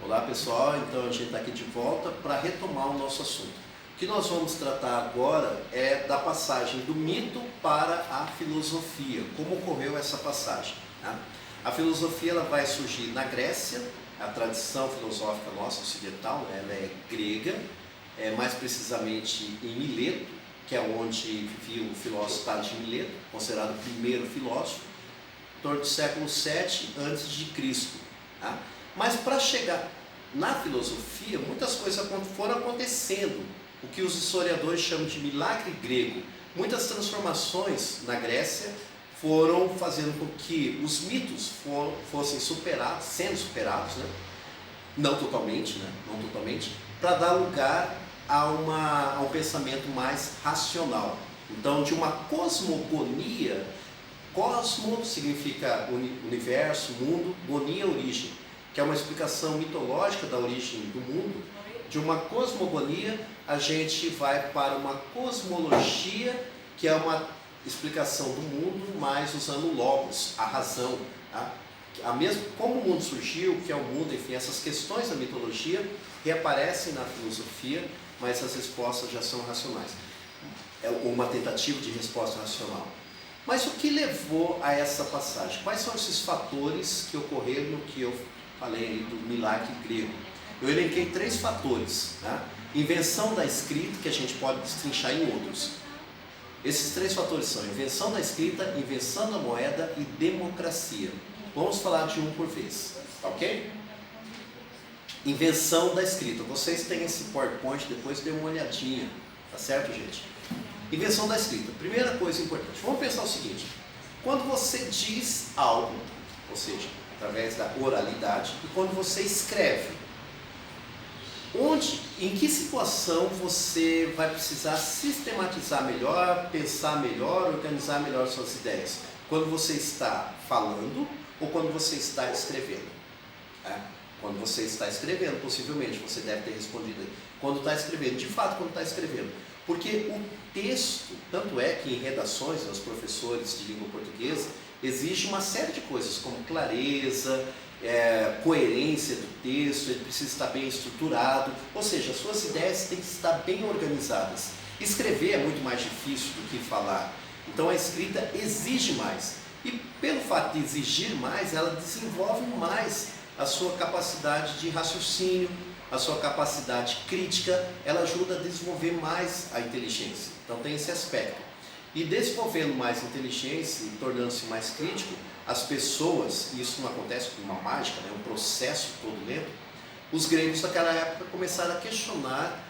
Olá pessoal, então a gente está aqui de volta para retomar o nosso assunto. O que nós vamos tratar agora é da passagem do mito para a filosofia, como ocorreu essa passagem. Né? A filosofia ela vai surgir na Grécia, a tradição filosófica nossa ocidental, né? Ela é grega, mais precisamente em Mileto, que é onde vivia o filósofo Tales de Mileto, considerado o primeiro filósofo, em torno do século VII a.C. Tá? Mas para chegar na filosofia, muitas coisas foram acontecendo, o que os historiadores chamam de milagre grego. Muitas transformações na Grécia foram fazendo com que os mitos fossem superados, sendo superados, né? Não totalmente, para dar lugar a um pensamento mais racional. Então, de uma cosmogonia, cosmo significa universo, mundo, gonia, origem, que é uma explicação mitológica da origem do mundo. De uma cosmogonia, a gente vai para uma cosmologia, que é uma explicação do mundo, mas usando logos, a razão. Tá? Como o mundo surgiu, o que é o mundo, enfim, essas questões da mitologia reaparecem na filosofia, mas as respostas já são racionais. É uma tentativa de resposta racional. Mas o que levou a essa passagem? Quais são esses fatores que ocorreram no que eu falei do milagre grego? Eu elenquei 3 fatores. Tá? Invenção da escrita, que a gente pode destrinchar em outros. Esses 3 fatores são invenção da escrita, invenção da moeda e democracia. Vamos falar de um por vez, ok? Invenção da escrita. Vocês têm esse PowerPoint, depois dê uma olhadinha, tá certo, gente? Invenção da escrita. Primeira coisa importante. Vamos pensar o seguinte: quando você diz algo, ou seja, através da oralidade, e quando você escreve, em que situação você vai precisar sistematizar melhor, pensar melhor, organizar melhor suas ideias? Quando você está falando ou quando você está escrevendo? Quando você está escrevendo, possivelmente, você deve ter respondido aí. Quando está escrevendo, de fato, quando está escrevendo. Porque o texto, tanto é que em redações, os professores de língua portuguesa, existe uma série de coisas, como clareza, coerência do texto, ele precisa estar bem estruturado, ou seja, as suas ideias têm que estar bem organizadas. Escrever é muito mais difícil do que falar, então a escrita exige mais. E pelo fato de exigir mais, ela desenvolve mais a sua capacidade de raciocínio, a sua capacidade crítica, ela ajuda a desenvolver mais a inteligência. Então tem esse aspecto. E desenvolvendo mais inteligência e tornando-se mais crítico, as pessoas, e isso não acontece com uma mágica, é um processo todo lento, os gregos daquela época começaram a questionar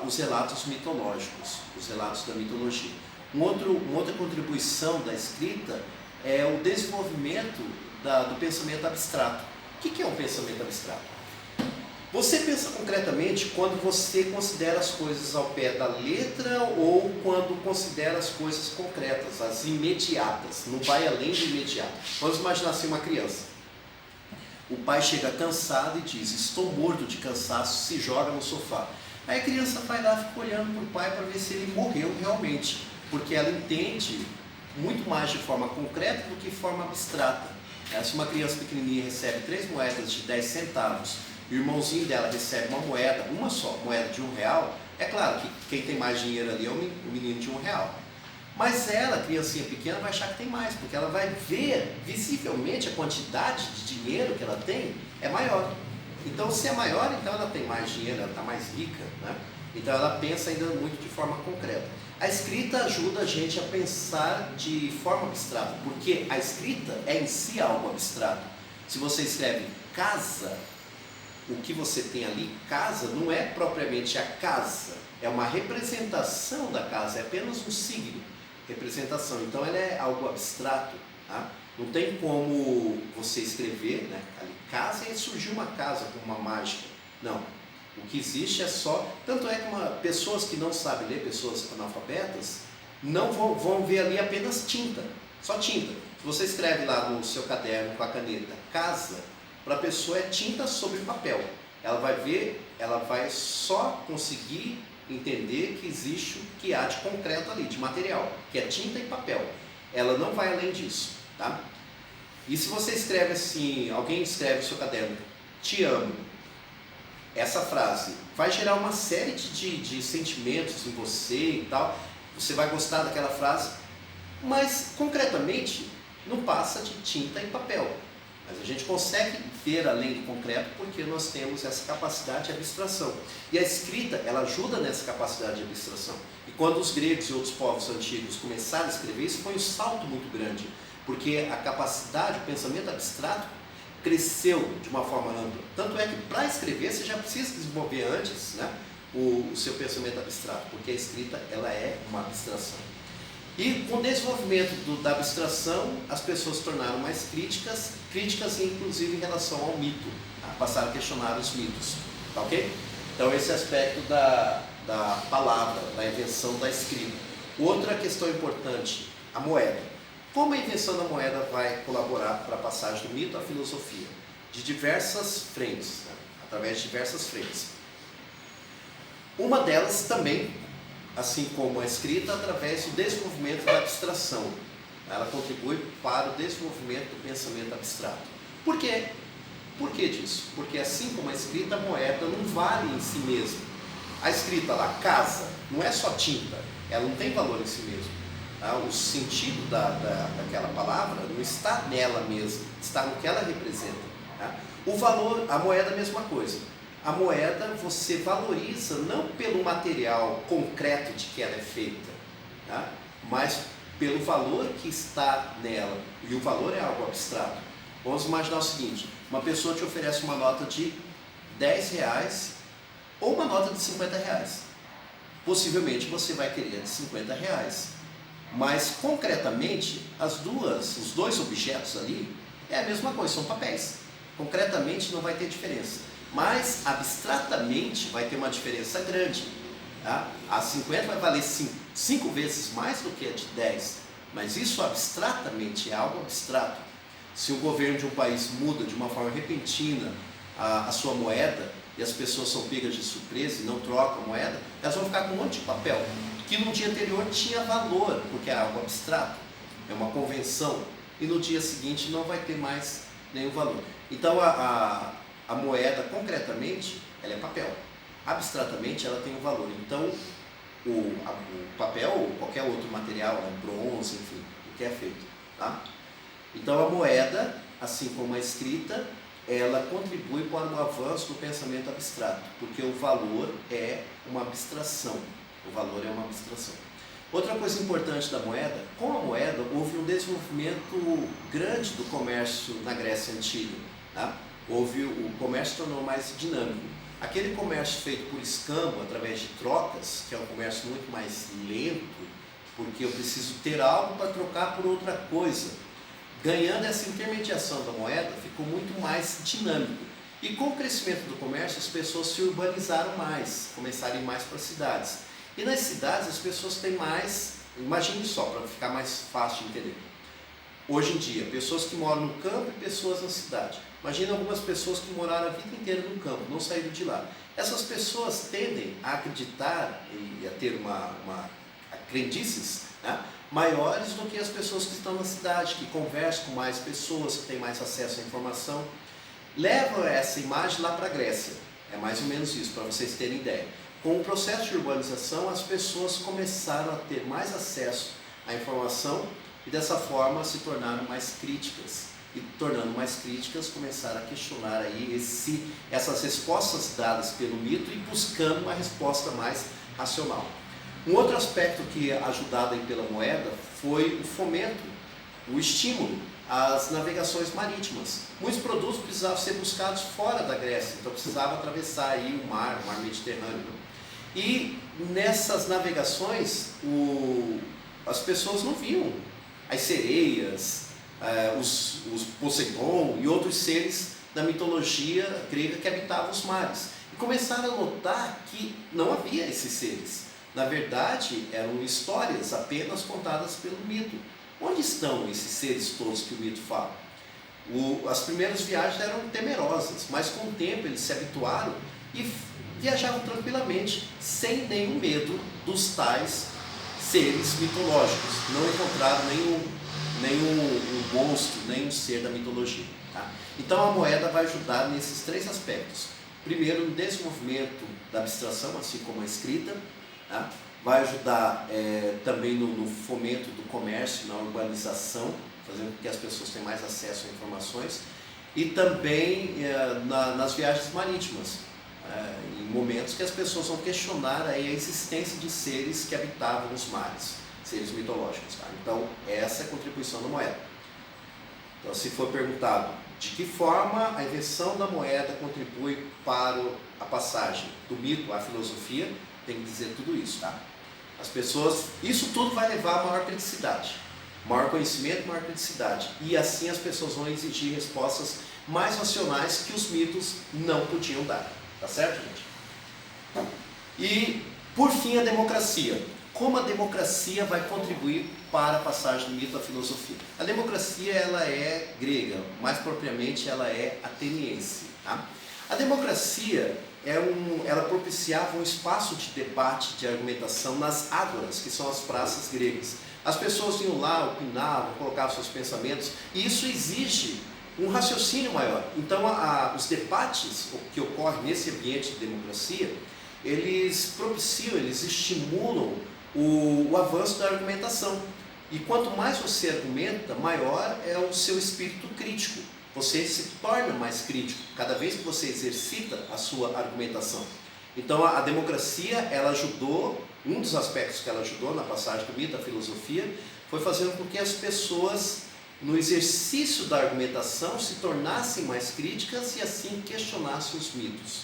os relatos mitológicos, os relatos da mitologia. Uma outra contribuição da escrita é o desenvolvimento do pensamento abstrato. O que é um pensamento abstrato? Você pensa concretamente quando você considera as coisas ao pé da letra ou quando considera as coisas concretas, as imediatas, não vai além do imediato. Vamos imaginar assim uma criança. O pai chega cansado e diz: estou morto de cansaço, se joga no sofá. Aí a criança vai lá e fica olhando para o pai para ver se ele morreu realmente, porque ela entende muito mais de forma concreta do que de forma abstrata. Se uma criança pequenininha recebe 3 moedas de 10 centavos, e o irmãozinho dela recebe uma só moeda de R$1, é claro que quem tem mais dinheiro ali é o menino de R$1. Mas ela, criancinha pequena, vai achar que tem mais, porque ela vai ver visivelmente a quantidade de dinheiro que ela tem é maior. Então, se é maior, então ela tem mais dinheiro, ela está mais rica, né? Então ela pensa ainda muito de forma concreta. A escrita ajuda a gente a pensar de forma abstrata, porque a escrita é em si algo abstrato. Se você escreve casa, o que você tem ali, casa, não é propriamente a casa, é uma representação da casa, é apenas um signo, representação. Então ela é algo abstrato, tá? Não tem como você escrever, né, ali, casa, e surgiu uma casa com uma mágica. Não, o que existe é só, tanto é que pessoas que não sabem ler, pessoas analfabetas, não vão ver ali apenas tinta, só tinta. Se você escreve lá no seu caderno com a caneta casa, para a pessoa é tinta sobre papel. Ela vai ver, ela vai só conseguir entender que existe o que há de concreto ali, de material, que é tinta e papel. Ela não vai além disso, tá? E se você escreve assim, alguém escreve no seu caderno, te amo, essa frase vai gerar uma série de sentimentos em você e tal, você vai gostar daquela frase, mas concretamente não passa de tinta e papel. Mas a gente consegue ver além do concreto porque nós temos essa capacidade de abstração. E a escrita, ela ajuda nessa capacidade de abstração. E quando os gregos e outros povos antigos começaram a escrever, isso foi um salto muito grande, porque a capacidade, o pensamento abstrato cresceu de uma forma ampla. Tanto é que para escrever você já precisa desenvolver antes, né, o seu pensamento abstrato, porque a escrita ela é uma abstração. E com o desenvolvimento da abstração, as pessoas se tornaram mais críticas inclusive em relação ao mito, tá? Passaram a questionar os mitos, tá ok? Então esse aspecto da palavra, da invenção da escrita. Outra questão importante, a moeda. Como a invenção da moeda vai colaborar para a passagem do mito à filosofia? De diversas frentes, né? Através de diversas frentes. Uma delas também, assim como a escrita, através do desenvolvimento da abstração. Ela contribui para o desenvolvimento do pensamento abstrato. Por quê? Por que disso? Porque assim como a escrita, a moeda não vale em si mesma. A escrita lá, casa, não é só tinta, ela não tem valor em si mesma. Tá? O sentido daquela palavra não está nela mesma, está no que ela representa. Tá? O valor, a moeda é a mesma coisa. A moeda você valoriza não pelo material concreto de que ela é feita, tá? Mas pelo valor que está nela. E o valor é algo abstrato. Vamos imaginar o seguinte: uma pessoa te oferece uma nota de R$10 ou uma nota de R$50. Possivelmente você vai querer a de R$50. Mas concretamente, os dois objetos ali é a mesma coisa, são papéis. Concretamente não vai ter diferença. Mas abstratamente vai ter uma diferença grande. Tá? A 50 vai valer 5 vezes mais do que a de 10, mas isso abstratamente é algo abstrato. Se o governo de um país muda de uma forma repentina a sua moeda e as pessoas são pegas de surpresa e não trocam a moeda, elas vão ficar com um monte de papel que no dia anterior tinha valor, porque é algo abstrato, é uma convenção, e no dia seguinte não vai ter mais nenhum valor. Então a moeda, concretamente, ela é papel. Abstratamente, ela tem um valor. Então, o papel ou qualquer outro material, né, bronze, enfim, o que é feito. Tá? Então, a moeda, assim como a escrita, ela contribui para o avanço do pensamento abstrato, porque o valor é uma abstração. O valor é uma abstração. Outra coisa importante da moeda, com a moeda houve um desenvolvimento grande do comércio na Grécia Antiga. Tá? O comércio se tornou mais dinâmico. Aquele comércio feito por escambo, através de trocas, que é um comércio muito mais lento, porque eu preciso ter algo para trocar por outra coisa. Ganhando essa intermediação da moeda, ficou muito mais dinâmico. E com o crescimento do comércio, as pessoas se urbanizaram mais, começaram a ir mais para as cidades. E nas cidades as pessoas têm mais, imagine só, para ficar mais fácil de entender. Hoje em dia, pessoas que moram no campo e pessoas na cidade. Imagina algumas pessoas que moraram a vida inteira no campo, não saíram de lá. Essas pessoas tendem a acreditar e a ter crendices, né, maiores do que as pessoas que estão na cidade, que conversam com mais pessoas, que têm mais acesso à informação. Levam essa imagem lá para a Grécia. É mais ou menos isso, para vocês terem ideia. Com o processo de urbanização, as pessoas começaram a ter mais acesso à informação e dessa forma se tornaram mais críticas. E tornando mais críticas, começaram a questionar aí essas respostas dadas pelo mito e buscando uma resposta mais racional. Um outro aspecto que é ajudado aí pela moeda foi o fomento, o estímulo às navegações marítimas. Muitos produtos precisavam ser buscados fora da Grécia, então precisava atravessar aí o mar Mediterrâneo. E nessas navegações, as pessoas não viam as sereias, os Poseidon e outros seres da mitologia grega que habitavam os mares. E começaram a notar que não havia esses seres. Na verdade, eram histórias apenas contadas pelo mito. Onde estão esses seres todos que o mito fala? As primeiras viagens eram temerosas, mas com o tempo eles se habituaram e viajavam tranquilamente, sem nenhum medo dos tais seres mitológicos. Não encontraram nenhum monstro, nenhum ser da mitologia. Tá? Então a moeda vai ajudar nesses três aspectos. primeiro, no desenvolvimento da abstração, assim como a escrita, tá? Vai ajudar também no fomento do comércio, na urbanização, fazendo com que as pessoas tenham mais acesso a informações, e também nas viagens marítimas, em momentos que as pessoas vão questionar aí a existência de seres que habitavam os mares, seres mitológicos. Tá? Então, essa é a contribuição da moeda. Então, se for perguntado de que forma a invenção da moeda contribui para a passagem do mito à filosofia, tem que dizer tudo isso, tá? As pessoas, isso tudo vai levar a maior criticidade, maior conhecimento, maior criticidade, e assim as pessoas vão exigir respostas mais racionais que os mitos não podiam dar, tá certo, gente? E por fim, a democracia. Como a democracia vai contribuir para a passagem do mito à filosofia? A democracia, ela é grega, mais propriamente ela é ateniense, tá? A democracia ela propiciava um espaço de debate, de argumentação nas ágoras, que são as praças gregas. As pessoas iam lá, opinavam, colocavam seus pensamentos, e isso exige um raciocínio maior. Então, os debates que ocorrem nesse ambiente de democracia, eles propiciam, eles estimulam o avanço da argumentação. E quanto mais você argumenta, maior é o seu espírito crítico. Você se torna mais crítico cada vez que você exercita a sua argumentação. Então a democracia, ela ajudou, um dos aspectos que ela ajudou na passagem do mito à filosofia, foi fazendo com que as pessoas, no exercício da argumentação, se tornassem mais críticas e assim questionassem os mitos.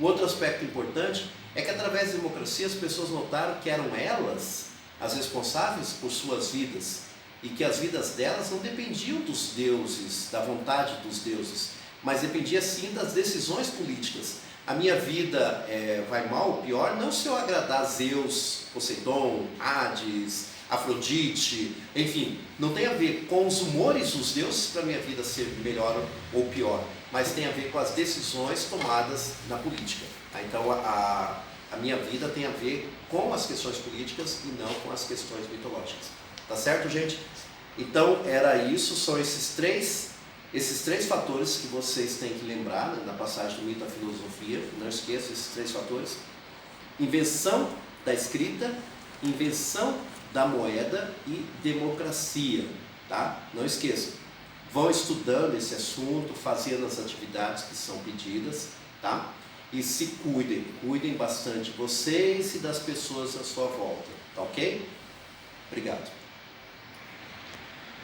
O outro aspecto importante é que através da democracia as pessoas notaram que eram elas as responsáveis por suas vidas, e que as vidas delas não dependiam dos deuses, da vontade dos deuses, mas dependia sim das decisões políticas. A minha vida vai mal ou pior, não se eu agradar a Zeus, Poseidon, Hades, Afrodite, enfim, não tem a ver com os humores dos deuses para a minha vida ser melhor ou pior, mas tem a ver com as decisões tomadas na política. Então a minha vida tem a ver com as questões políticas e não com as questões mitológicas. Tá certo, gente? Então, era isso, são esses três fatores que vocês têm que lembrar, né, na passagem do mito à filosofia. Não esqueçam esses 3 fatores. Invenção da escrita, invenção da moeda e democracia, tá? Não esqueçam. Vão estudando esse assunto, fazendo as atividades que são pedidas, tá? E se cuidem bastante de vocês e das pessoas à sua volta, tá ok? Obrigado.